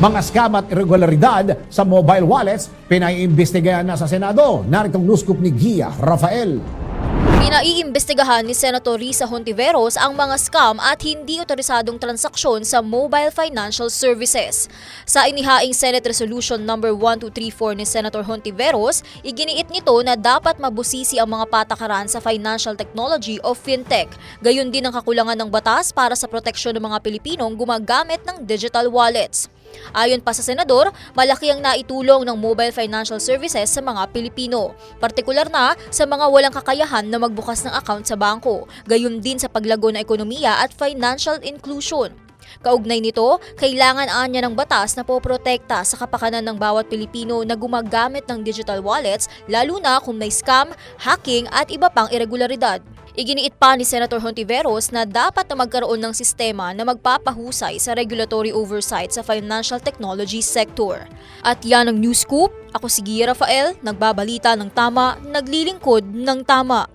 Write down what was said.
Mga scam at irregularidad sa mobile wallets, pinaiimbestigahan na sa Senado. Narito ang news scoop ni Gia Rafael. Pinaiimbestigahan ni Senator Risa Hontiveros ang mga scam at hindi otorisadong transaksyon sa mobile financial services. Sa inihaing Senate Resolution No. 1234 ni Senator Hontiveros, iginiit nito na dapat mabusisi ang mga patakaran sa financial technology o fintech. Gayon din ang kakulangan ng batas para sa proteksyon ng mga Pilipinong gumagamit ng digital wallets. Ayon pa sa senador, malaki ang naitulong ng mobile financial services sa mga Pilipino, partikular na sa mga walang kakayahan na magbukas ng account sa bangko, gayon din sa paglago ng ekonomiya at financial inclusion. Kaugnay nito, kailangan anya ng batas na poprotekta sa kapakanan ng bawat Pilipino na gumagamit ng digital wallets, lalo na kung may scam, hacking at iba pang irregularidad. Iginiit pa ni Senator Hontiveros na dapat na magkaroon ng sistema na magpapahusay sa regulatory oversight sa financial technology sector. At yan ang news scoop. Ako si Gia Rafael, nagbabalita ng tama, naglilingkod ng tama.